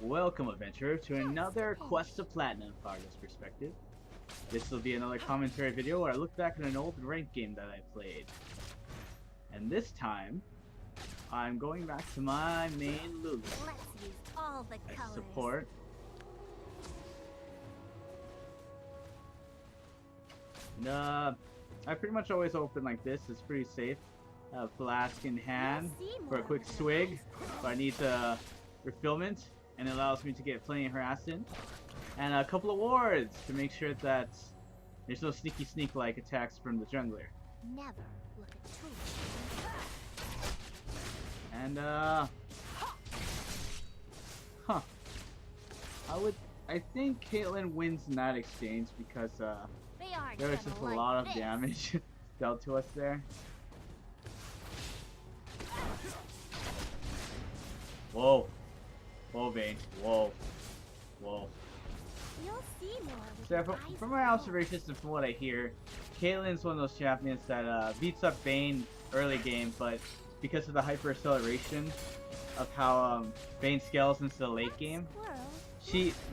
Welcome, adventurer, to another Quest of Platinum Progress Perspective. This will be another commentary video where I look back at an old ranked game that I played. And this time, I'm going back to my main Lulu. Let's use all the colors. Support. And, I pretty much always open like this. It's pretty safe. Flask in hand for a quick swig if I need refillment, and it allows me to get plenty of harassment. And a couple of wards to make sure that there's no sneaky sneak-like attacks from the jungler. Never look at tools. And I think Caitlyn wins in that exchange because there was just a lot of damage dealt to us there. Whoa. Whoa, Vayne. Whoa. Whoa. You'll see more with So from my observations and from what I hear, Caitlyn's one of those champions that beats up Vayne early game, but because of the hyper acceleration of how Vayne scales into the late game,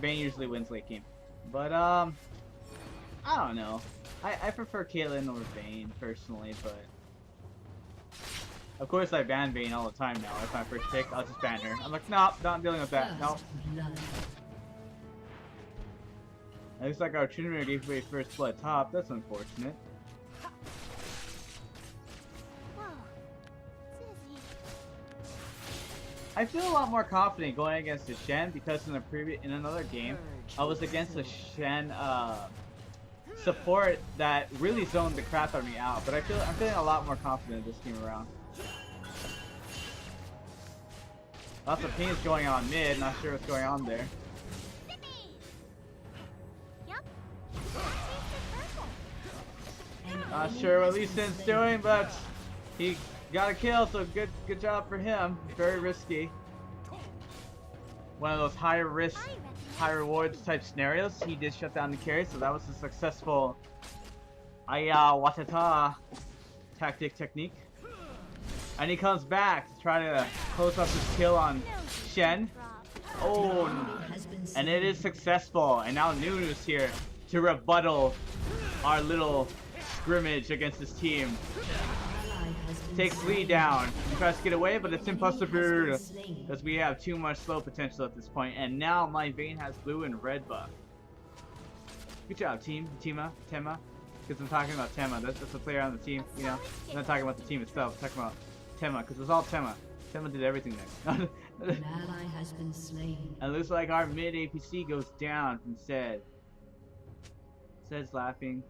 Vayne usually wins late game. But I don't know. I prefer Caitlyn over Vayne personally, but of course I ban Vayne all the time now. That's my first pick. I'll just ban her. I'm like, nope, not dealing with that. Nope. It looks like our Trinity gave away first blood top. That's unfortunate. I feel a lot more confident going against the Shen because in another game I was against the Shen support that really zoned the crap out of me out. But I'm feeling a lot more confident this game around. Lots of pings going on mid. Not sure what's going on there. Not sure what Lee Sin's doing, but he got a kill, so good job for him. Very risky. One of those high risk, high rewards type scenarios. He did shut down the carry, so that was a successful Watata technique. And he comes back to try to close up his kill on Shen. Oh, and it is successful. And now Lulu's here to rebuttal our little scrimmage against his team. Takes Lee down. He tries to get away, but it's impossible because we have too much slow potential at this point. And now my Vayne has blue and red buff. Good job, team. Tema. Because I'm talking about Tema. That's the player on the team, you know. I'm not talking about the team itself. I'm talking about Tema, because it was all Tema. Tema did everything there. An ally has been slain. And it looks like our mid APC goes down instead. Says laughing.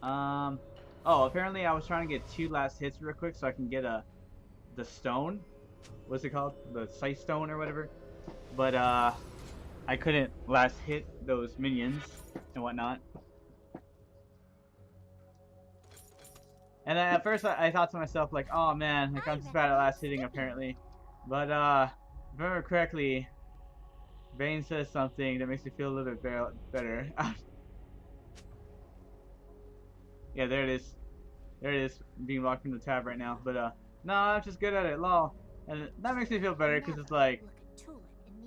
Oh, apparently I was trying to get 2 last hits real quick so I can get the stone. What's it called? The sight stone or whatever. But I couldn't last hit those minions and whatnot. And then at first I thought to myself like, oh man, like I'm just bad at last hitting apparently. But if I remember correctly, Vayne says something that makes me feel a little bit better. Yeah, there it is. There it is, being locked from the tab right now. But no, I'm just good at it, lol. And that makes me feel better because it's like,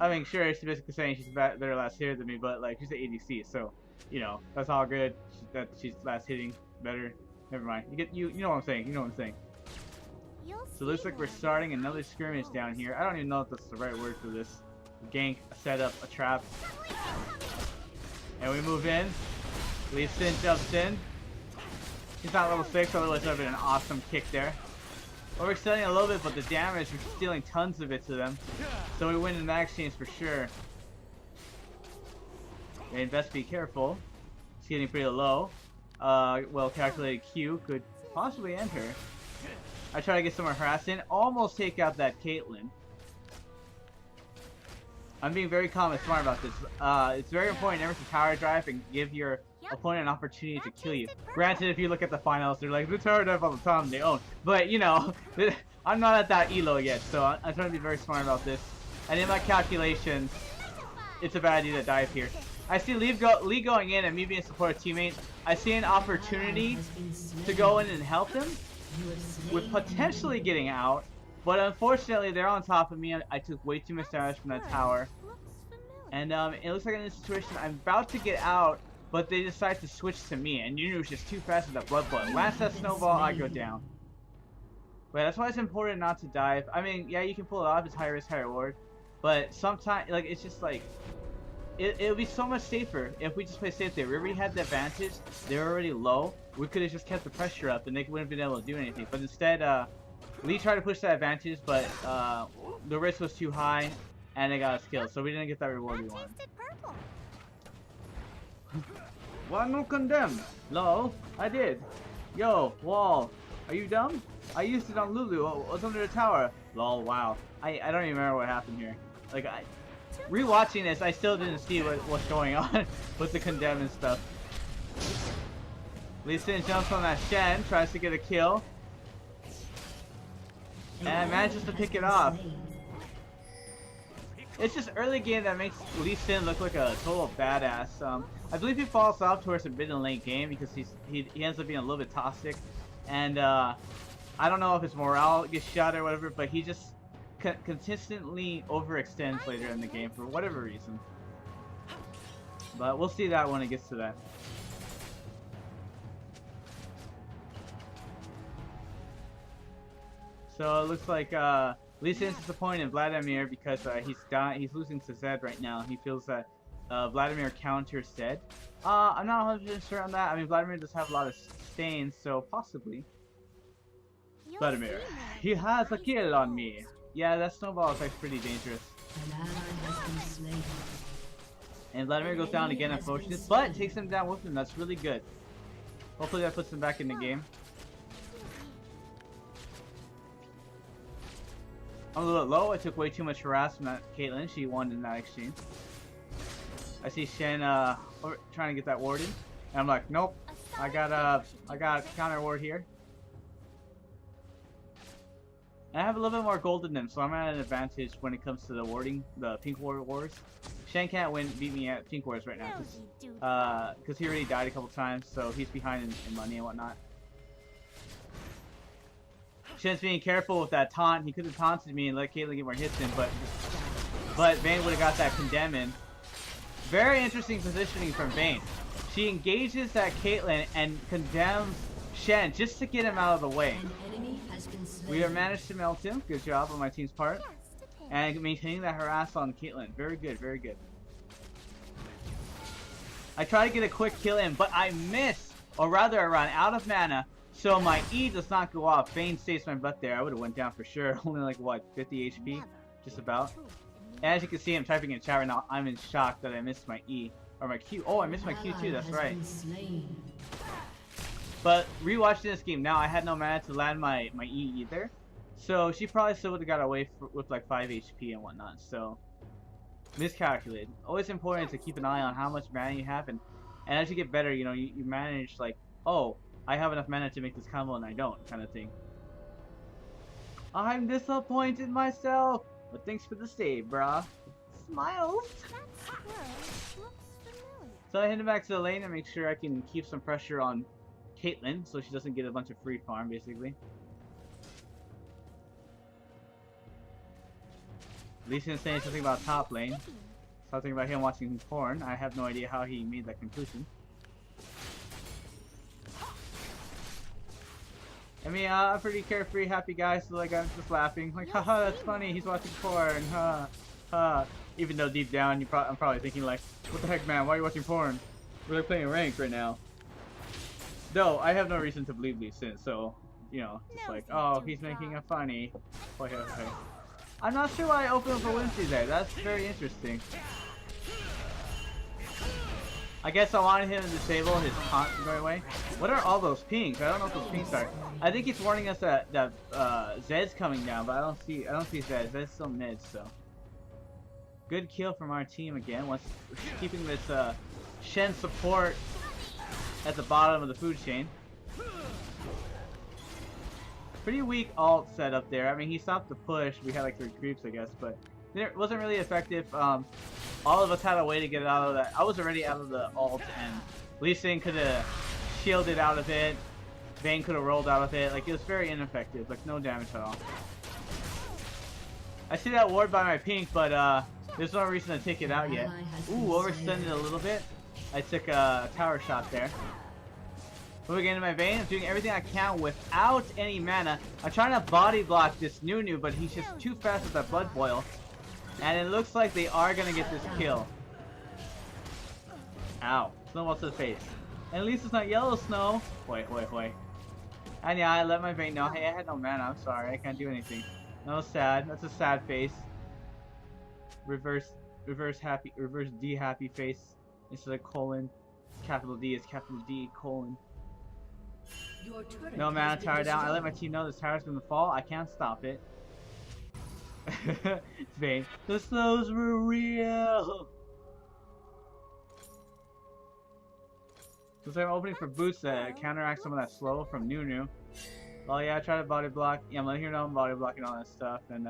I mean, sure, she's basically saying she's better last hitter than me, but like she's the ADC, so you know that's all good. That she's last hitting better. Never mind. You know what I'm saying. You know what I'm saying. So it looks like we're starting another skirmish down here. I don't even know if that's the right word for this. Gank, a setup, a trap, and we move in. Lee Sin jumps in. He's not level 6, otherwise that would have been an awesome kick there. Overextending a little bit, but the damage, we're stealing tons of it to them. So we win in that exchange for sure. And best be careful. He's getting pretty low. Well calculated Q could possibly end her. I try to get some more harassment. Almost take out that Caitlyn. I'm being very calm and smart about this. It's very important never to tower drive and give your opponent an opportunity to kill you. Granted, if you look at the finals, they're like, the tower drive all the time, they own. But, you know, I'm not at that elo yet, so I'm trying to be very smart about this. And in my calculations, it's a bad idea to dive here. I see Lee going in and me being a support teammate. I see an opportunity to go in and help him with potentially getting out. But unfortunately, they're on top of me. I took way too much damage from that tower. And it looks like in this situation, I'm about to get out, but they decide to switch to me. And Nunu's just too fast with that blood flow. Last that snowball, I go down. But that's why it's important not to dive. I mean, yeah, you can pull it off. It's high risk, high reward. But sometimes, like, it's just like, it would be so much safer if we just play safe there. We already had the advantage. They were already low. We could have just kept the pressure up, and they wouldn't have been able to do anything. But instead, Lee tried to push that advantage, but the risk was too high, and they got us killed. So we didn't get that reward we wanted. Why no condemn? Lol, I did. Yo, wall. Are you dumb? I used it on Lulu. I was under the tower. Lol, wow. I don't even remember what happened here. Like, rewatching this, I still didn't see what's going on with the condemn and stuff. Lee Sin jumps on that Shen, tries to get a kill. And manages to pick it off. It's just early game that makes Lee Sin look like a total badass. I believe he falls off towards the mid and late game because he ends up being a little bit toxic. And I don't know if his morale gets shot or whatever, but he just consistently overextends later in the game for whatever reason. But we'll see that when it gets to that. So it looks like Lee Sin is disappointed in Vladimir because he's losing to Zed right now. He feels that Vladimir counters Zed. I'm not 100% sure on that. I mean, Vladimir does have a lot of stains, so possibly. Vladimir, he has a kill on me. Yeah, that snowball is like pretty dangerous. And Vladimir goes down again, unfortunately, but takes him down with him. That's really good. Hopefully that puts him back in the game. I'm a little low. I took way too much harass from that Caitlyn. She won in that exchange. I see Shen trying to get that warded, and I'm like, nope. I got counter ward here. And I have a little bit more gold than them, so I'm at an advantage when it comes to the warding, the pink ward wars. Shen can't beat me at pink wars right now, because he already died a couple times, so he's behind in money and whatnot. Shen's being careful with that taunt. He could have taunted me and let Caitlyn get more hits in, but Vayne would have got that condemn in. Very interesting positioning from Vayne. She engages that Caitlyn and condemns Shen just to get him out of the way. We have managed to melt him. Good job on my team's part. And maintaining that harass on Caitlyn. Very good, very good. I try to get a quick kill in, but I miss, or rather I run out of mana. So my E does not go off. Vayne saves my butt there. I would have went down for sure. Only like, what, 50 HP? Just about. And as you can see, I'm typing in chat right now. I'm in shock that I missed my E. Or my Q. Oh, I missed my Q too. That's right. But rewatching this game now, I had no mana to land my E either. So she probably still would have got away with like 5 HP and whatnot. So miscalculated. Always important to keep an eye on how much mana you have. And as you get better, you know, you manage like, oh, I have enough mana to make this combo and I don't, kind of thing. I'm disappointed myself, but thanks for the save, brah. Smiles. So I head back to the lane and make sure I can keep some pressure on Caitlyn so she doesn't get a bunch of free farm, basically. Lee Sin saying something about top lane. Something about him watching porn. I have no idea how he made that conclusion. I mean, I'm pretty carefree, happy guy, so like I'm just laughing, like, haha, that's funny. He's watching porn, ha, ha. Even though deep down, I'm probably thinking like, what the heck, man? Why are you watching porn? We're like playing ranked right now. Though I have no reason to believe Lee Sin, so you know, just like, oh, he's making a funny. Okay, okay. I'm not sure why I opened for Wincy there. That's very interesting. I guess I wanted him to disable his taunt right away. What are all those pings? I don't know what those pings are. I think he's warning us that Zed's coming down, but I don't see Zed. Zed's still mid, so good kill from our team again. Once keeping this Shen support at the bottom of the food chain. Pretty weak ult setup there. I mean, he stopped the push. We had like 3 creeps, I guess, but it wasn't really effective. All of us had a way to get out of that. I was already out of the ult, and Lee Sin could have shielded out of it. Vayne could have rolled out of it. Like, it was very ineffective. Like, no damage at all. I see that ward by my pink, but There's no reason to take it out yet. Ooh, overextended a little bit. I took a tower shot there. Moving into my vein, I'm doing everything I can without any mana. I'm trying to body block this Nunu, but he's just too fast with that Blood Boil. And it looks like they are gonna get this kill. Ow. Snowball to the face. And at least it's not yellow snow. Wait. And yeah, I let my vein know, hey, I had no mana, I'm sorry, I can't do anything. No, sad. That's a sad face. Reverse D happy face. Instead of colon. Capital D is capital D, colon. No mana, tower down. I let my team know this tower's gonna fall. I can't stop it. Vein. The slows were real. So I'm opening for boots that counteract some of that slow from Nunu. Oh yeah, I try to body block. Yeah, I'm letting her know I'm body blocking all that stuff. And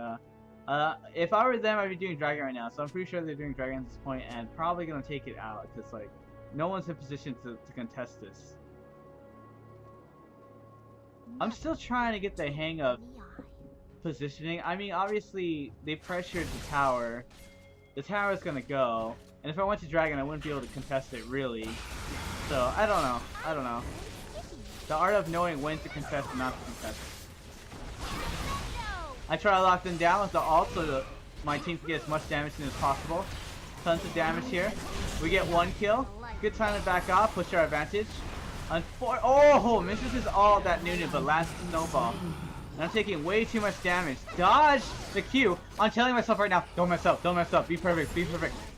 if I were them, I'd be doing Dragon right now. So I'm pretty sure they're doing Dragon at this point and probably gonna take it out because like no one's in position to contest this. I'm still trying to get the hang of positioning. I mean, obviously they pressured the tower. The tower is gonna go, and if I went to Dragon, I wouldn't be able to contest it really. So I don't know. The art of knowing when to contest and not to contest. I try to lock them down with the ult so that my team can get as much damage in as possible. Tons of damage here. We get one kill. Good time to back off, push our advantage. Oh, misses his all that Nunu, but last snowball. And I'm taking way too much damage. Dodge the Q. I'm telling myself right now, don't mess up, be perfect.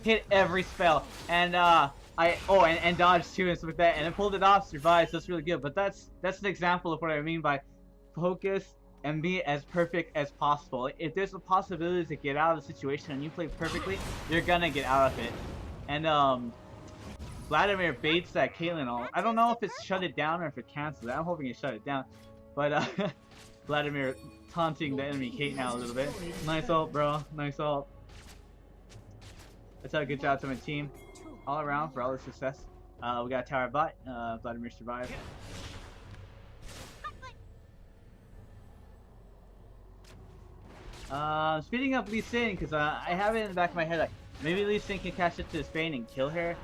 Hit every spell. And and dodge too and stuff like that. And then pulled it off, survived, so that's really good. But that's an example of what I mean by focus and be as perfect as possible. If there's a possibility to get out of the situation and you play perfectly, you're gonna get out of it. And Vladimir baits that Caitlyn ult. I don't know if it's shut it down or if it cancels it. I'm hoping it shut it down. But Vladimir taunting the enemy Kate now a little bit. Nice ult, bro. Nice ult. That's a good job to my team all around for all the success. We got a tower bot. Vladimir survived. Speeding up Lee Sin because I have it in the back of my head like maybe Lee Sin can catch up to his Bane and kill her.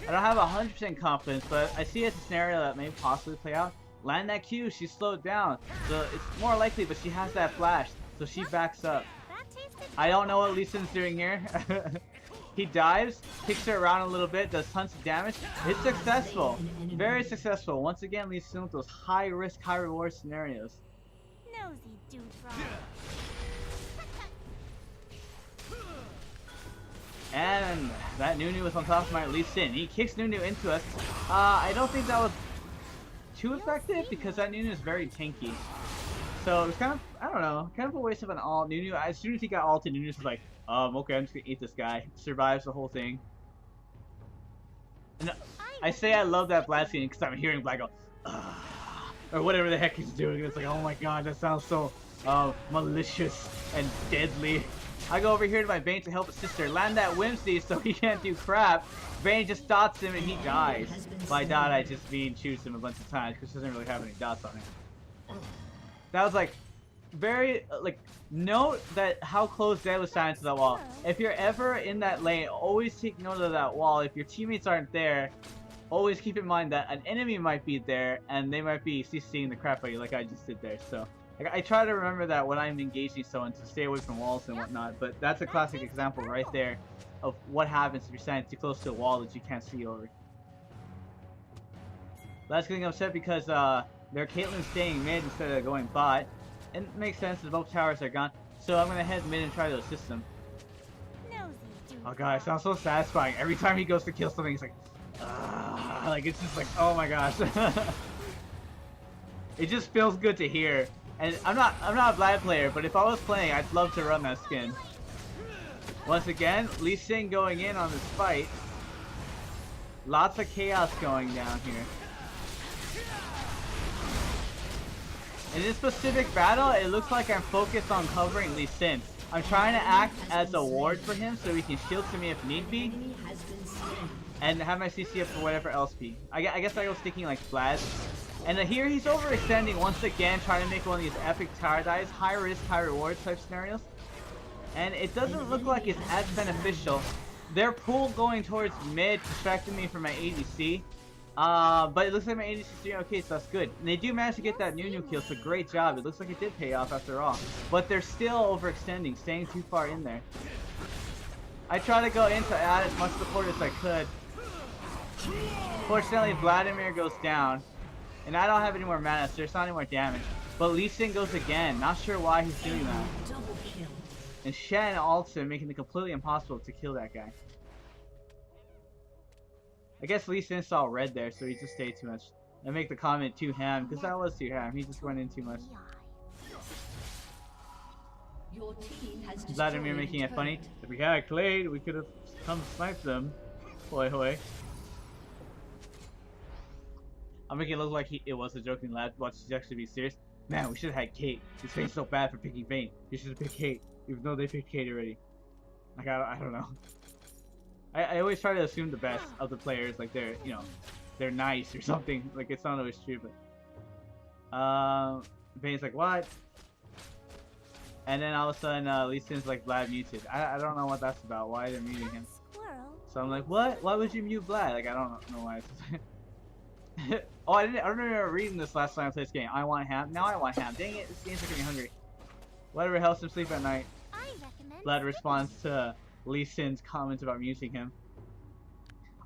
I don't have 100% confidence, but I see it as a scenario that may possibly play out. Land that Q, she's slowed down, so it's more likely, but she has that flash, so she backs up. I don't know what Lee Sin's doing here. He dives, kicks her around a little bit, does tons of damage. It's successful, very successful. Once again, Lee Sin with those high risk, high reward scenarios. Nosy dewdrop. And that Nunu was on top of my Lee Sin. He kicks Nunu into us. I don't think that was too effective because that Nunu is very tanky. So it was kind of, I don't know, kind of a waste of an ult. Nunu, as soon as he got ulted, Nunu's was like, okay, I'm just gonna eat this guy. Survives the whole thing. And I say I love that Vlad scene because I'm hearing Vlad go, or whatever the heck he's doing. It's like, oh my god, that sounds so malicious and deadly. I go over here to my Bane to help his sister land that Whimsy so he can't do crap. Bane just dots him and he dies. By dot, I just mean shoots him a bunch of times because he doesn't really have any dots on him. That was like very note that how close Zed was standing to that wall. If you're ever in that lane, always take note of that wall. If your teammates aren't there, always keep in mind that an enemy might be there and they might be CCing the crap out of you like I just did there. So I try to remember that when I'm engaging someone to stay away from walls and whatnot, but that's a classic example right there of what happens if you're standing too close to a wall that you can't see over. That's getting upset because their Caitlyn's staying mid instead of going bot. And it makes sense as both towers are gone, so I'm gonna head mid and try to assist him. Oh god, it sounds so satisfying. Every time he goes to kill something, he's like, like it's just like, oh my gosh. It just feels good to hear. And I'm not a Vlad player, but if I was playing, I'd love to run that skin. Once again, Lee Sin going in on this fight. Lots of chaos going down here. In this specific battle, it looks like I'm focused on covering Lee Sin. I'm trying to act as a ward for him so he can shield to me if need be. And have my CC up for whatever else be. I guess I was thinking like Vlad. And here he's overextending once again, trying to make one of these epic tower dives, high risk, high reward type scenarios. and it doesn't look like it's as beneficial. Their pull going towards mid distracted me from my ADC. But it looks like my ADC is doing okay, so that's good. And they do manage to get that new kill, so great job. It looks like it did pay off after all. But they're still overextending, staying too far in there. I try to go in to add as much support as I could. Fortunately, Vladimir goes down. And I don't have any more mana, so there's not any more damage. But Lee Sin goes again. Not sure why he's doing that. And Shen ults him, making it completely impossible to kill that guy. I guess Lee Sin saw red there, so he just stayed too much. I make the comment too ham, because that was too ham. He just went in too much. Vladimir making it funny. If we had Clade, we could have come snipe them. Hoi hoi. I'm making it look like it was a joking lad. Watch this actually be serious. Man, we should have had Kate. This Vayne's so bad for picking Vayne. You should have picked Kate, even though they picked Kate already. Like, I don't know. I always try to assume the best of the players, like they're, you know, they're nice or something. Like, it's not always true, but Vayne's like, what? And then all of a sudden, Lee Sin's like, Vlad muted. I don't know what that's about. Why they're muting him? So I'm like, what? Why would you mute Vlad? Like, I don't know why. Oh, I don't remember reading this last time I played this game. I want ham. Now I want ham. Dang it, this game's making me hungry. Whatever helps him sleep at night. Vlad responds to Lee Sin's comments about muting him.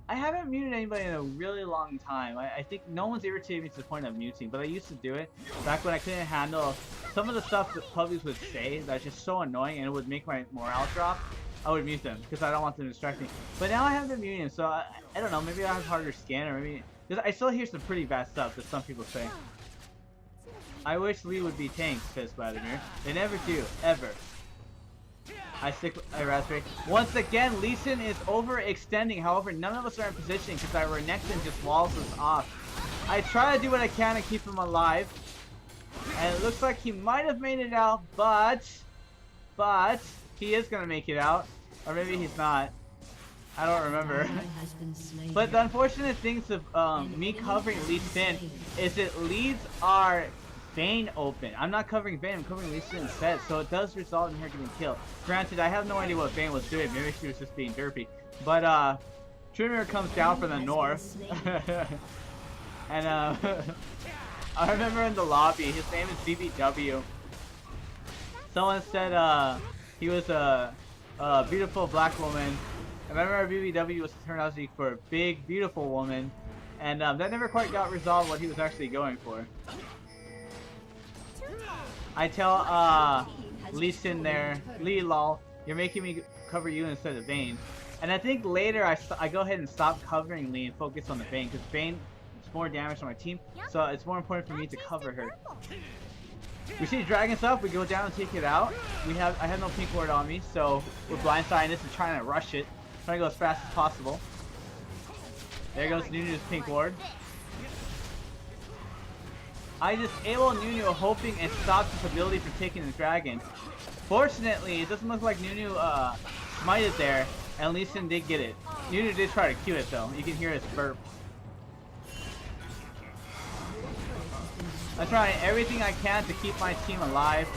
I haven't muted anybody in a really long time. I think no one's irritated me to the point of muting, but I used to do it back when I couldn't handle some of the stuff that puppies would say that's just so annoying and it would make my morale drop. I would mute them because I don't want them to distract me. But now I haven't been muting them, so I don't know. Maybe I have harder skin, or maybe because I still hear some pretty bad stuff that some people say. I wish Lee would be tanked, says Vladimir. They never do, ever. I stick with Raspberry. Once again, Lee Sin is overextending. However, none of us are in position because our Renekton just walls us off. I try to do what I can to keep him alive. And it looks like he might have made it out, but he is going to make it out. Or maybe he's not. I don't remember. But the unfortunate things of me covering Lee Sin is it leaves our Vayne open. I'm not covering Vayne, I'm covering Lee Sin instead, so it does result in her getting killed. Granted, I have no idea what Vayne was doing. Maybe she was just being derpy. But Trimmer comes down from the north. And I remember in the lobby, his name is BBW. Someone said he was a beautiful black woman. And I remember BBW was turned out to be for a big, beautiful woman. And that never quite got resolved what he was actually going for. I tell Lee Sin there, Lee lol, you're making me cover you instead of Vayne. And I think later I go ahead and stop covering Lee and focus on the Vayne, because Vayne is more damage on my team, so it's more important for me to cover her. We see dragon stuff, we go down and take it out. I have no pink ward on me, so we're blindsiding this and trying to rush it. Trying to go as fast as possible. There goes Nunu's pink ward. I disable Nunu hoping it stops his ability from taking the dragon. Fortunately, it doesn't look like Nunu smited there, and Lee Sin did get it. Nunu did try to Q it though. You can hear his burp. I'm trying everything I can to keep my team alive.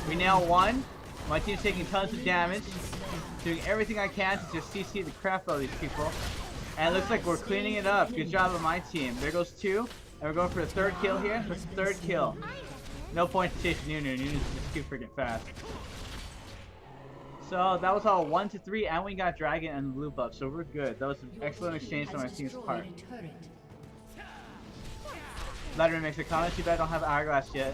We now won. My team's taking tons of damage. Doing everything I can to just CC the crap out of these people. And it looks like we're cleaning it up. Good job of my team. There goes 2. And we're going for a 3rd kill here. That's the 3rd kill. No point to chase Nunu. Nunu's just too freaking fast. So that was all 1-3, and we got Dragon and blue buff, so we're good. That was an excellent exchange on my team's part. Vladimir makes a comment. Too bad I don't have Hourglass yet.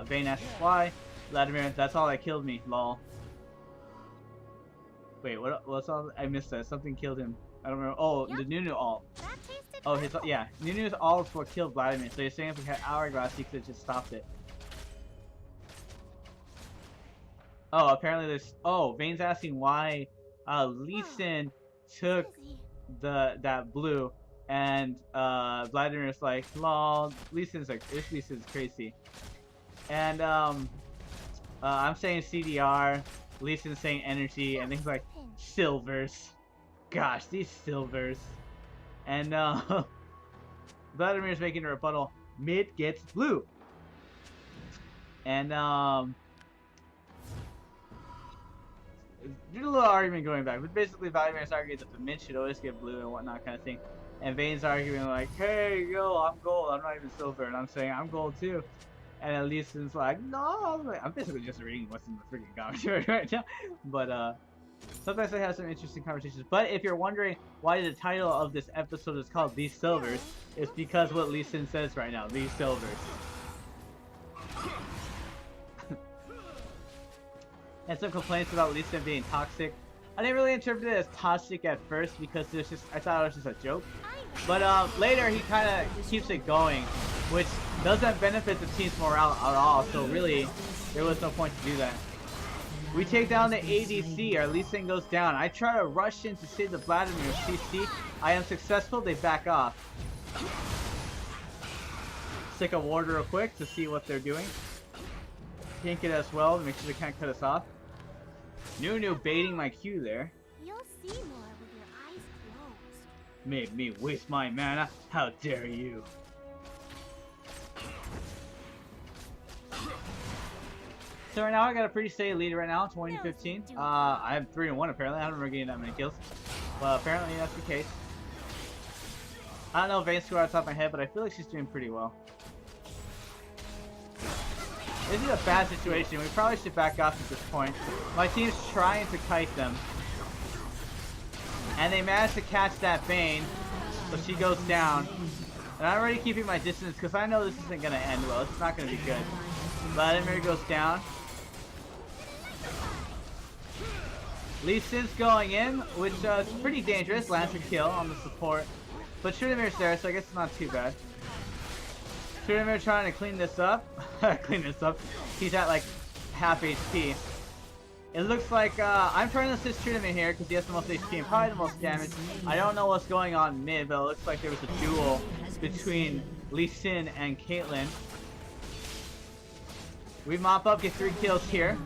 Vayne asks why. Vladimir, that's all that killed me. Lol. Wait, what's all? I missed that. Something killed him. I don't remember. Oh, the Nunu ult. Oh, yeah. Nunu's ult is what killed Vladimir. So you're saying if we had Hourglass, he could have just stopped it. Oh, apparently there's. Oh, Vayne's asking why Lee Sin took that blue, and Vladimir's like, lol. Lee Sin's like, this Lee Sin's crazy. And I'm saying CDR. Lee Sin's saying energy, and things like silvers. Gosh, these silvers. And Vladimir's making a rebuttal. Mid gets blue. And There's a little argument going back, but basically Vladimir's arguing that the mint should always get blue and whatnot kind of thing. And Vane's arguing like, hey, yo, I'm gold, I'm not even silver, and I'm saying I'm gold too. And at least it's like, no, I'm basically just reading what's in the freaking commentary right now. But sometimes I have some interesting conversations. But if you're wondering why the title of this episode is called These Silvers, it's because what Lee Sin says right now, These Silvers. And some complaints about Lee Sin being toxic. I didn't really interpret it as toxic at first because there's just, I thought it was just a joke. But later he kind of keeps it going, which doesn't benefit the team's morale at all. So really, there was no point to do that. We take down the ADC, our Lee Sin goes down. I try to rush in to save the Vladimir CC. I am successful, they back off. Stick a ward real quick to see what they're doing. Pink it as well to make sure they can't cut us off. Nunu baiting my Q there. You'll see more with your eyes closed. Made me waste my mana. How dare you? So right now I got a pretty steady lead right now, 20-15. I have 3-1 apparently. I don't remember getting that many kills. But apparently that's the case. I don't know Vane's score off the top of my head, but I feel like she's doing pretty well. This is a bad situation. We probably should back off at this point. My team's trying to kite them. And they managed to catch that Vayne. So she goes down. And I'm already keeping my distance because I know this isn't going to end well. It's not going to be good. Vladimir goes down. Lee Sin's going in, which is pretty dangerous. Lancer kill on the support. But Trinamir's there, so I guess it's not too bad. Trinamir trying to clean this up. He's at like half HP. It looks like I'm trying to assist Trinamir here because he has the most HP and probably the most damage. I don't know what's going on mid, but it looks like there was a duel between Lee Sin and Caitlyn. We mop up, get 3 kills here.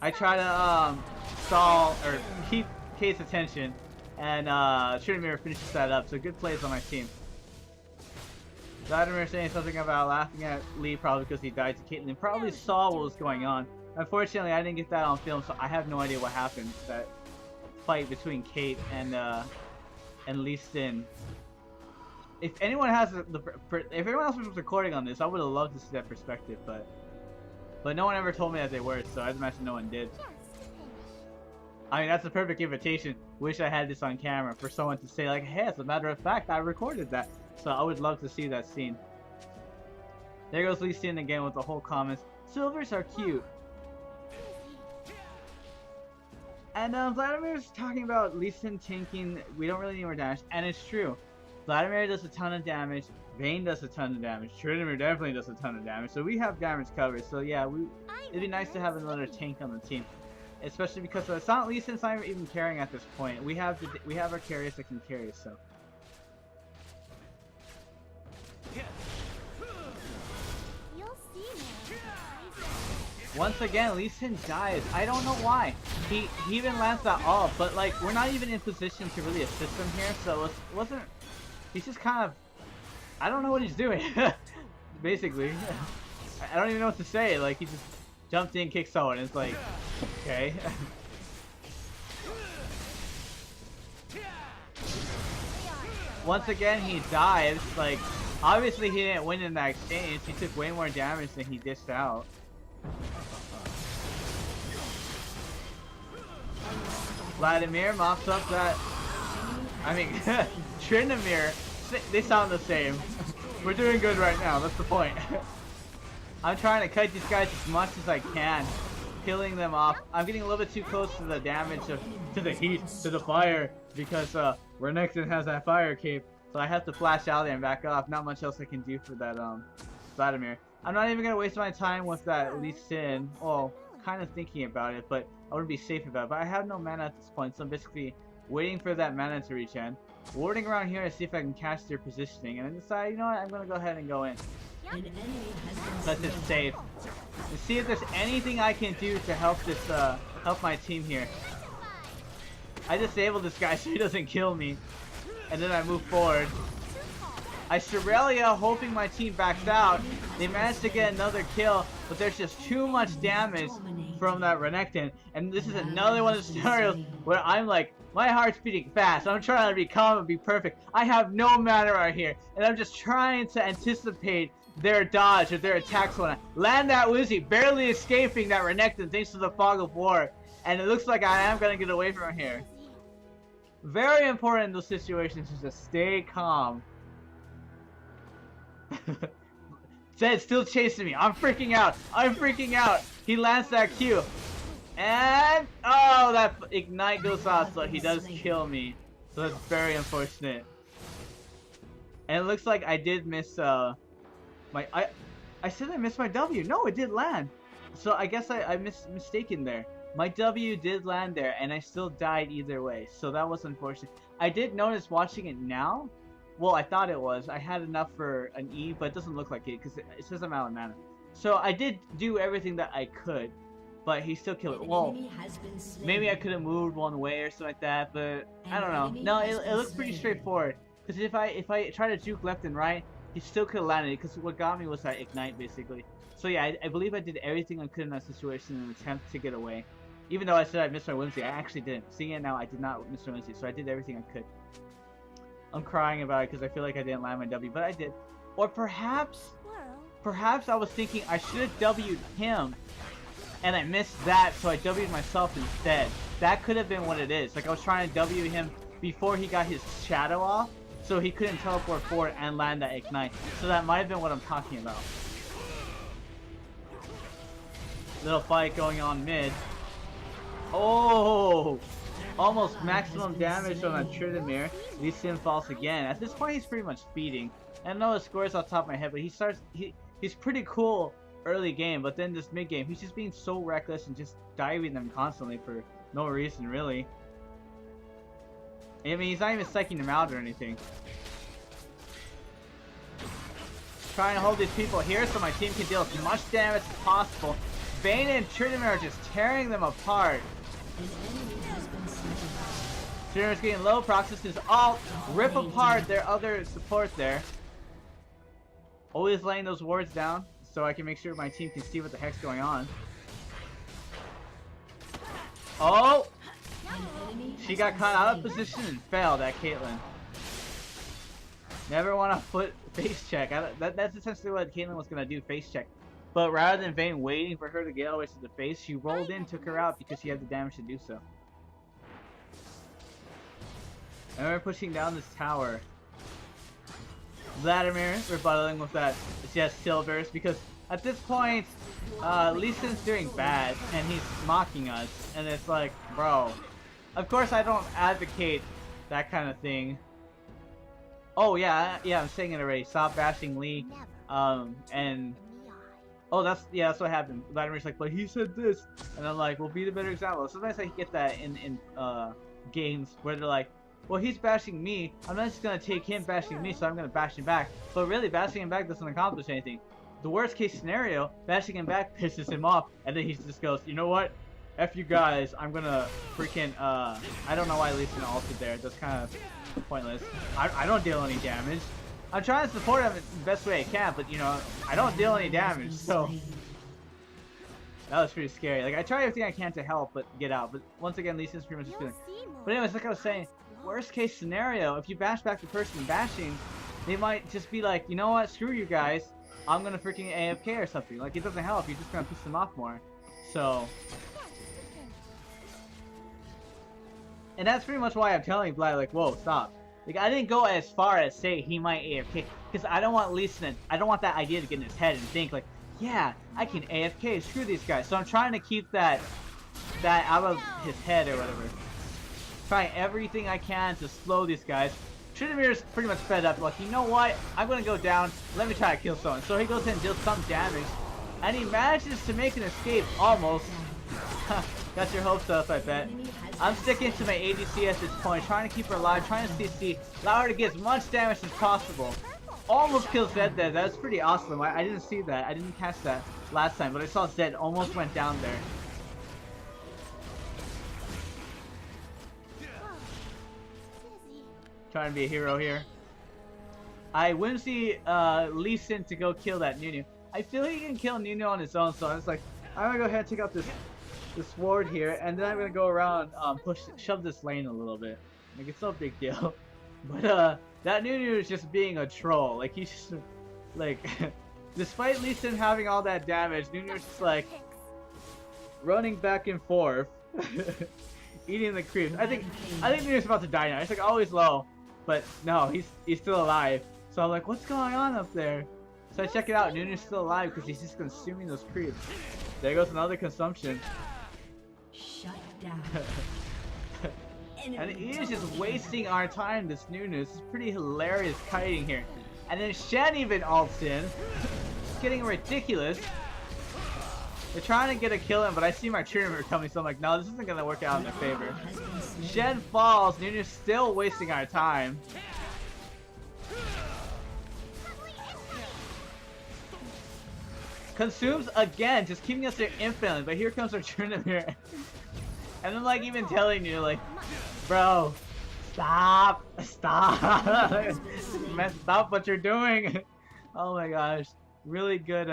I try to stall or keep Kate's attention, and Trinamir finishes that up. So good plays on my team. Vladimir saying something about laughing at Lee probably because he died to Caitlyn. Probably saw what was going on. Unfortunately, I didn't get that on film, so I have no idea what happened. That fight between Kate and Lee Sin. If anyone has if anyone else was recording on this, I would have loved to see that perspective, but no one ever told me that they were, so I'd imagine no one did. I mean, that's a perfect invitation. Wish I had this on camera for someone to say like, hey, as a matter of fact, I recorded that. So I would love to see that scene. There goes Lee Sin again with the whole comments. Silvers are cute. And Vladimir's talking about Lee Sin tanking. We don't really need more damage, and it's true. Vladimir does a ton of damage. Vayne does a ton of damage. Trinamir definitely does a ton of damage. So we have damage covered. So yeah, it'd be nice to have another tank on the team, especially because it's not Lee Sin's not even carrying at this point. We have our carriers that can carry. So. Once again, Lee Sin dies. I don't know why. He even lands that off, but like we're not even in position to really assist him here, so it wasn't. He's just kind of. I don't know what he's doing. Basically, I don't even know what to say. Like he just jumped in, kicked someone. It's like, okay. Once again, he dives. Like obviously he didn't win in that exchange. He took way more damage than he dished out. Vladimir mops up that. I mean, Trinamir. They sound the same. We're doing good right now. That's the point. I'm trying to kite these guys as much as I can, killing them off. I'm getting a little bit too close to the damage to the heat, to the fire, because Renekton has that fire cape. So I have to flash out there and back off. Not much else I can do for that Vladimir. I'm not even gonna waste my time with that Lee Sin. Well, kind of thinking about it, but I wouldn't be safe about it. But I have no mana at this point, so I'm basically waiting for that mana to regen. Warding around here to see if I can catch their positioning, and then decide, you know what, I'm gonna go ahead and go in. Let this safe. And see if there's anything I can do to help this, help my team here. I disable this guy so he doesn't kill me, and then I move forward. I Shirellia hoping my team backs out. They managed to get another kill. but there's just too much damage from that Renekton. And this is another one of the scenarios where I'm like, my heart's beating fast. I'm trying to be calm and be perfect. I have no mana right here, and I'm just trying to anticipate their dodge or their attacks when I land that Uzi, barely escaping that Renekton thanks to the Fog of War. And it looks like I am going to get away from here. Very important in those situations to just stay calm. Zed's still chasing me. I'm freaking out. I'm freaking out. He lands that Q. And, oh, that Ignite goes off, so he does kill me. So that's very unfortunate. And it looks like I did miss, I said I missed my W. No, it did land. So I guess I mistaken there. My W did land there, and I still died either way. So that was unfortunate. I did notice watching it now. Well, I thought it was. I had enough for an E, but it doesn't look like it because it says I'm out of mana. So I did do everything that I could, but he still killed it. Well, maybe I could have moved one way or something like that, but I don't know. No, it looks pretty straightforward. Because if I try to juke left and right, he still could have landed it. Because what got me was that Ignite, basically. So yeah, I believe I did everything I could in that situation in an attempt to get away. Even though I said I missed my Whimsy, I actually didn't. Seeing it now, I did not miss my Whimsy, so I did everything I could. I'm crying about it because I feel like I didn't land my W, but I did. Or perhaps I was thinking I should have W'd him, and I missed that, so I W'd myself instead. That could have been what it is. Like I was trying to W him before he got his shadow off, so he couldn't teleport forward and land that Ignite. So that might have been what I'm talking about. Little fight going on mid. Oh! Almost maximum damage on that Tryndamere. Lee Sin falls again. At this point, he's pretty much feeding. I don't know the scores off the top of my head, but he's pretty cool early game, but then this mid game, he's just being so reckless and just diving them constantly for no reason, really. I mean, he's not even psyching them out or anything. Trying to hold these people here so my team can deal as much damage as possible. Vayne and Tryndamere are just tearing them apart. Tryndamere's getting low, Proxys is all rip apart their other support there. Always laying those wards down so I can make sure my team can see what the heck's going on. Oh! She got caught out of position and failed at Caitlyn. Never want to put face check. That's essentially what Caitlyn was going to do, face check. But rather than Vayne waiting for her to get all the way to the face, she rolled in, took her out because she had the damage to do so. And we're pushing down this tower. Vladimir rebuttaling with that just silvers because at this point, Lee Sin's doing bad and he's mocking us. And it's like, bro. Of course I don't advocate that kind of thing. Oh yeah, I'm saying it already. Stop bashing Lee. And oh, that's what happened. Vladimir's like, but he said this, and I'm like, well, be the better example. Sometimes I get that in games where they're like, well, he's bashing me. I'm not just gonna take him bashing me, so I'm gonna bash him back. But really, bashing him back doesn't accomplish anything. The worst case scenario, bashing him back pisses him off, and then he just goes, you know what? F you guys, I'm gonna freaking I don't know why Lee Sin ulted there. That's kind of pointless. I don't deal any damage. I'm trying to support him the best way I can, but you know, I don't deal any damage, so that was pretty scary. Like I try everything I can to help, but get out. But once again, Lee Sin's pretty much just feeling. But anyways, like I was saying, worst case scenario, if you bash back the person bashing, they might just be like, you know what, screw you guys, I'm gonna freaking AFK or something. Like it doesn't help. You're just gonna piss them off more. So. And that's pretty much why I'm telling Vlad, like, whoa, stop. Like, I didn't go as far as say he might AFK, because I don't want Lee Sin, I don't want that idea to get in his head and think, like, yeah, I can AFK, screw these guys. So I'm trying to keep that out of his head or whatever. Trying everything I can to slow these guys. Tryndamere's pretty much fed up, like, you know what, I'm going to go down, let me try to kill someone. So he goes in and deals some damage, and he manages to make an escape, almost. Got your hopes up, I bet. I'm sticking to my ADC at this point, trying to keep her alive, trying to CC, allow her to get as much damage as possible. Almost killed Zed there. That's pretty awesome. I didn't see that. I didn't catch that last time, but I saw Zed almost went down there. Trying to be a hero here. I Whimsy Lee Sin to go kill that Nunu. I feel he can kill Nunu on his own, so I was like, I'm gonna go ahead and take out this ward here, and then I'm gonna go around, shove this lane a little bit. Like, it's no big deal. But that Nunu is just being a troll. Like, he's just like, despite Lee Sin having all that damage, Nunu's just like running back and forth, eating the creeps. I think Nunu's about to die now. He's like always low, but no, he's still alive. So I'm like, what's going on up there? So I check it out. Nunu's still alive because he's just consuming those creeps. There goes another consumption. Shut down. And he is just wasting our time, this Nunu. This is pretty hilarious kiting here. And then Shen even ults in. It's getting ridiculous. They're trying to get a kill in, but I see my tournament coming, so I'm like, no, this isn't going to work out in their favor. Shen falls. Nunu's still wasting our time. Consumes again, just keeping us there infinitely, but here comes our tournament. And I'm like even telling you, like, bro, stop, man, stop what you're doing. Oh my gosh, really good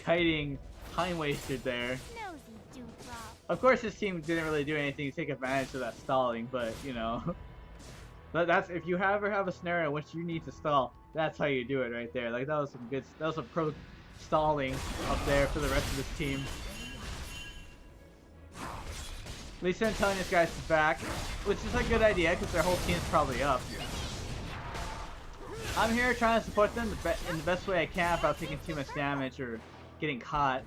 kiting time wasted there. Of course, this team didn't really do anything to take advantage of that stalling, but you know, but that's if you ever have a scenario in which you need to stall, that's how you do it right there. Like that was some good, that was a pro stalling up there for the rest of this team. Lee Sin telling this guys to back, which is a good idea because their whole team's probably up. I'm here trying to support them in the best way I can without taking too much damage or getting caught.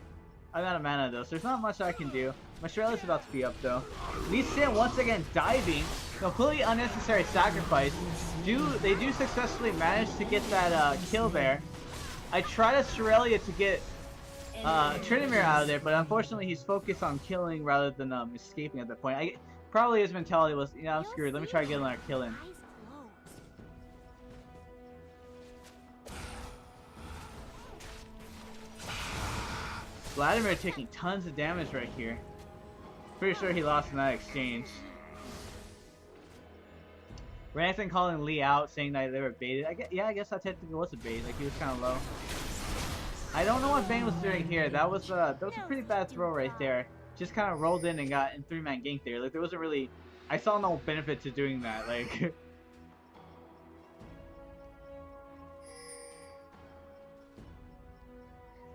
I'm out of mana though, so there's not much I can do. My Shrella's about to be up though. Lee Sin once again diving, completely unnecessary sacrifice. They do successfully manage to get that kill there. I tried a Shrelia to get Trinimir out of there, but unfortunately he's focused on killing rather than escaping at that point. Probably his mentality was, you know, I'm screwed, let me try to get another kill in. Vladimir taking tons of damage right here. Pretty sure he lost in that exchange. Ranson calling Lee out, saying that they were baited. I guess that technically was a bait. Like he was kind of low. I don't know what Bane was doing here. That was a pretty bad throw right there. Just kind of rolled in and got in 3-man gank there. Like there wasn't really. I saw no benefit to doing that. Like.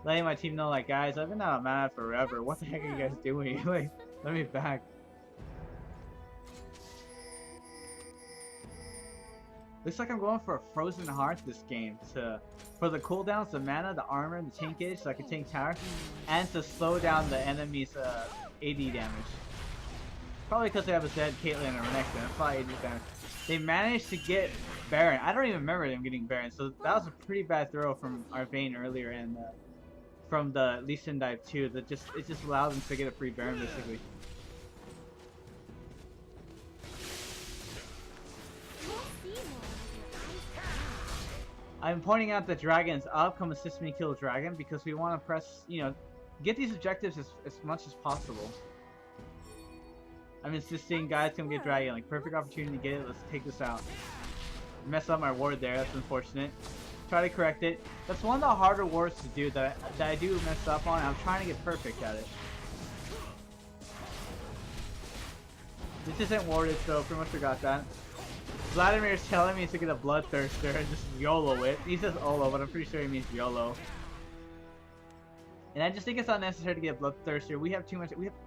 Letting my team know, like, guys, I've been out of mana forever. What the heck are you guys doing? Like, let me back. Looks like I'm going for a Frozen Heart this game for the cooldowns, the mana, the armor, and the tankage, so I can tank tower, and to slow down the enemy's AD damage. Probably because they have a Zed, Caitlyn, and Renekton. That's probably AD damage. They managed to get Baron. I don't even remember them getting Baron, so that was a pretty bad throw from our Vayne earlier, and from the Lee Sin dive too. That it just allowed them to get a free Baron basically. I'm pointing out that Dragon's up. Come assist me kill Dragon because we want to press, you know, get these objectives as much as possible. I'm insisting, guys, come get Dragon. Like perfect opportunity to get it. Let's take this out. Mess up my ward there. That's unfortunate. Try to correct it. That's one of the harder wards to do that I do mess up on. I'm trying to get perfect at it. This isn't warded, so pretty much forgot that. Vladimir is telling me to get a Bloodthirster and just YOLO it. He says OLO, but I'm pretty sure he means YOLO. And I just think it's unnecessary to get a Bloodthirster. We have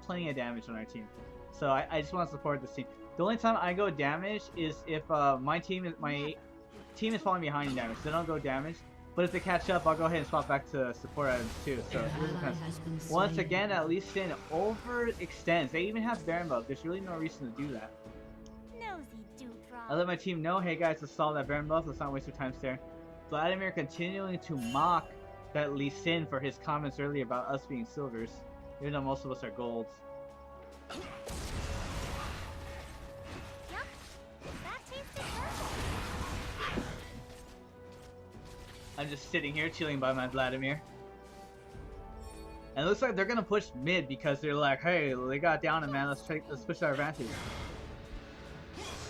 plenty of damage on our team. So I just want to support this team. The only time I go damage is if my team is falling behind in damage. They don't go damage. But if they catch up, I'll go ahead and swap back to support items too. So it really depends. Once again, at least Sin overextends. They even have Baron buff. There's really no reason to do that. I let my team know, hey guys, let's solve that Baron buff. Let's not waste our time there. Vladimir continuing to mock that Lee Sin for his comments earlier about us being silvers, even though most of us are golds. I'm just sitting here chilling by my Vladimir. And it looks like they're gonna push mid because they're like, hey, they got down and man, let's push our advantage.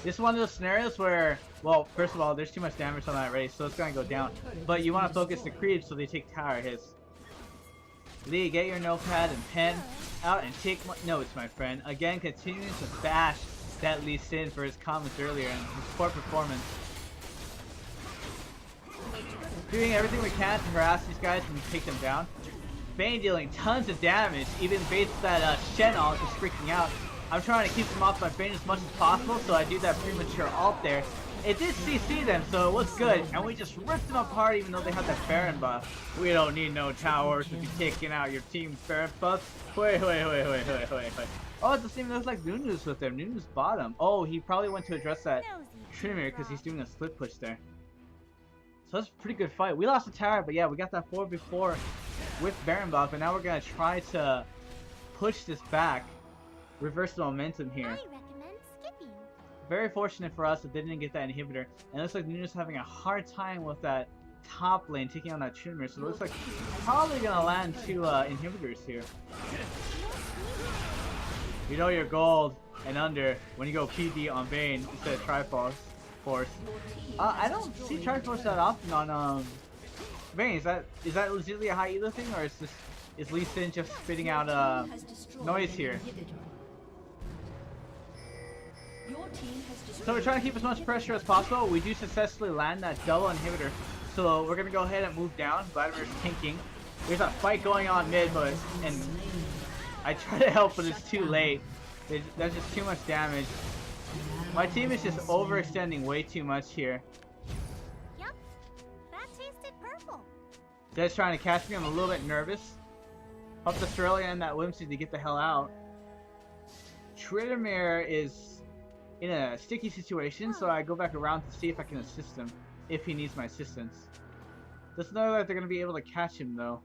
This is one of those scenarios where, well, first of all, there's too much damage on that race, so it's gonna go down. But you want to focus the creeps so they take tower hits. Lee, get your notepad and pen out and take notes, my friend. Again, continuing to bash that Lee Sin for his comments earlier and his poor performance. Doing everything we can to harass these guys and take them down. Vayne dealing tons of damage, even baits that Shen ult is freaking out. I'm trying to keep them off my Vayne as much as possible, so I do that premature ult there. It did CC them, so it was good, and we just ripped them apart even though they had that Baron buff. We don't need no towers to be taking out your team's Baron buff. Wait. Oh, it doesn't even look like Lulu's with them. Lulu's bottom. Oh, he probably went to address that Trimmer because he's doing a split push there. So that's a pretty good fight. We lost the tower, but yeah, we got that 4v4 with Baron buff, and now we're going to try to push this back. Reverse the momentum here. I recommend skipping. Very fortunate for us that they didn't get that inhibitor. And it looks like Nunu's having a hard time with that top lane, taking on that Trimmer. So it looks like he's probably going to land 2 inhibitors here. You know your gold and under when you go PD on Vayne instead of Triforce. I don't see Triforce that often on Vayne. Is that legitimately a high elo thing, or is Lee Sin just spitting out noise here? So we're trying to keep as much pressure as possible. We do successfully land that double inhibitor. So we're gonna go ahead and move down. Vladimir's tanking. There's a fight going on mid, and I try to help, but it's too late. That's just too much damage. My team is just overextending way too much here. Yep, that tasted purple. Zed's trying to catch me. I'm a little bit nervous. Hope the Australia and that Whimsy to get the hell out. Tryndamere is in a sticky situation, so I go back around to see if I can assist him, if he needs my assistance. Doesn't know that they're going to be able to catch him, though.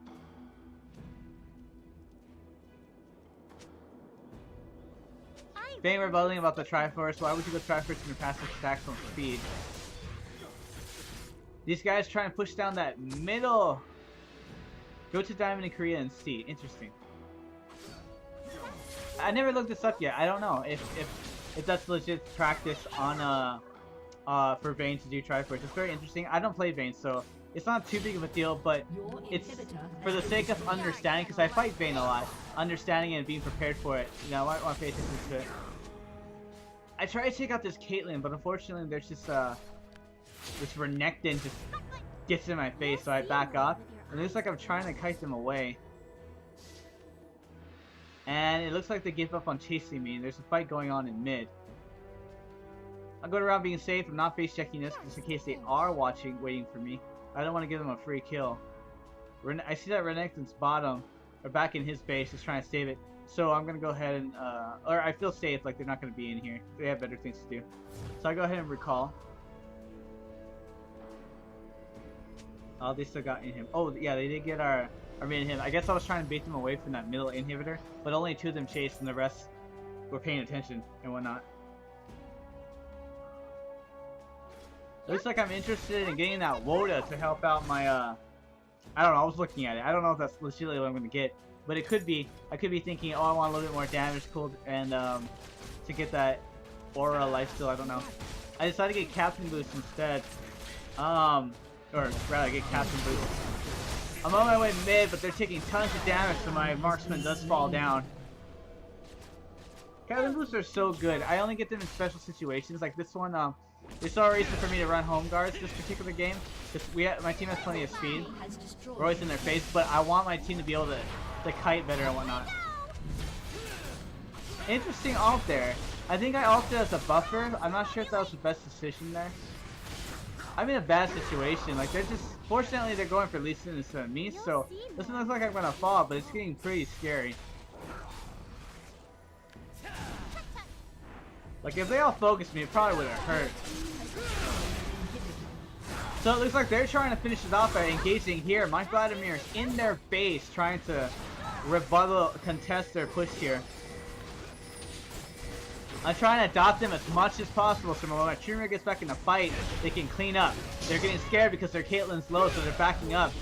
Vayne rebelling about the Triforce. Why would you go Triforce in your passive stacks on speed? These guys try and push down that middle. Go to Diamond in Korea and see. Interesting. I never looked this up yet. I don't know if that's legit practice on for Vayne to do Triforce. It's very interesting. I don't play Vayne, so it's not too big of a deal, but it's for the sake of understanding, because I fight Vayne a lot. Understanding and being prepared for it. You know, I want to pay attention to it. I try to take out this Caitlyn, but unfortunately there's just this Renekton just gets in my face, so I back off. And it looks like I'm trying to kite them away. And it looks like they give up on chasing me. There's a fight going on in mid. I'm going around being safe. I'm not base checking this just in case they are waiting for me. I don't want to give them a free kill. I see that Renekton's bottom, or back in his base, is trying to save it. So I'm going to go ahead and, or I feel safe, like they're not going to be in here. They have better things to do. So I go ahead and recall. Oh, they still got in him. Oh, yeah, they did get our main inhibitor. I guess I was trying to bait them away from that middle inhibitor, but only 2 of them chased and the rest were paying attention and whatnot. It looks like I'm interested in getting that Woda to help out my, I don't know, I was looking at it. I don't know if that's legitimately what I'm going to get, but it could be. I could be thinking, oh, I want a little bit more damage, cool, and to get that aura lifesteal, I don't know. I decided to get Captain Boost instead. Or rather, get Captain Boost. I'm on my way mid, but they're taking tons of damage, so my marksman does fall down. Captain Boosts are so good. I only get them in special situations, like this one. There's no reason for me to run home guards this particular game, because my team has plenty of speed. We're always in their face, but I want my team to be able to kite better and whatnot. Interesting ult there. I think I ulted as a buffer. I'm not sure if that was the best decision there. I'm in a bad situation. Like, they're just, fortunately they're going for Lee Sin instead of me, so it doesn't look like I'm gonna fall, but it's getting pretty scary. Like, if they all focused me, it probably would have hurt. So it looks like they're trying to finish it off by engaging here. My Vladimir is in their base trying to contest their push here. I'm trying to dot them as much as possible so when my Trimmer gets back in the fight, they can clean up. They're getting scared because their Caitlyn's low, so they're backing up.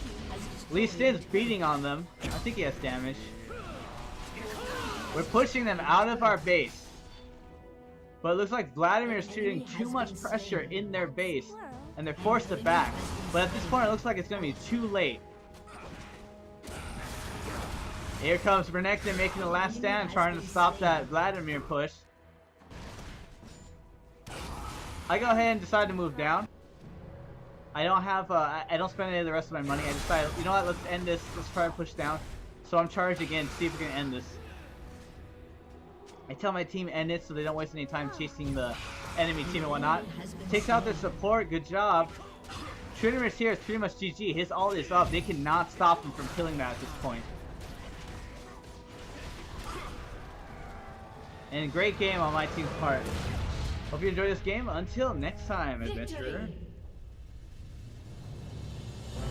Lee Sin's beating on them. I think he has damage. We're pushing them out of our base. But it looks like Vladimir's putting too much pressure in their base, and they're forced to back. But at this point, it looks like it's going to be too late. Here comes Renekton making the last stand, trying to stop that Vladimir push. I go ahead and decide to move down. I don't have, I don't spend any of the rest of my money. I decide, you know what, let's end this. Let's try to push down. So I'm charged again to see if we can end this. I tell my team end it so they don't waste any time chasing the enemy team and whatnot. Takes out their support, good job. Trinidad's here is pretty much GG. His ult is up. They cannot stop him from killing that at this point. And great game on my team's part. Hope you enjoyed this game. Until next time, adventurer.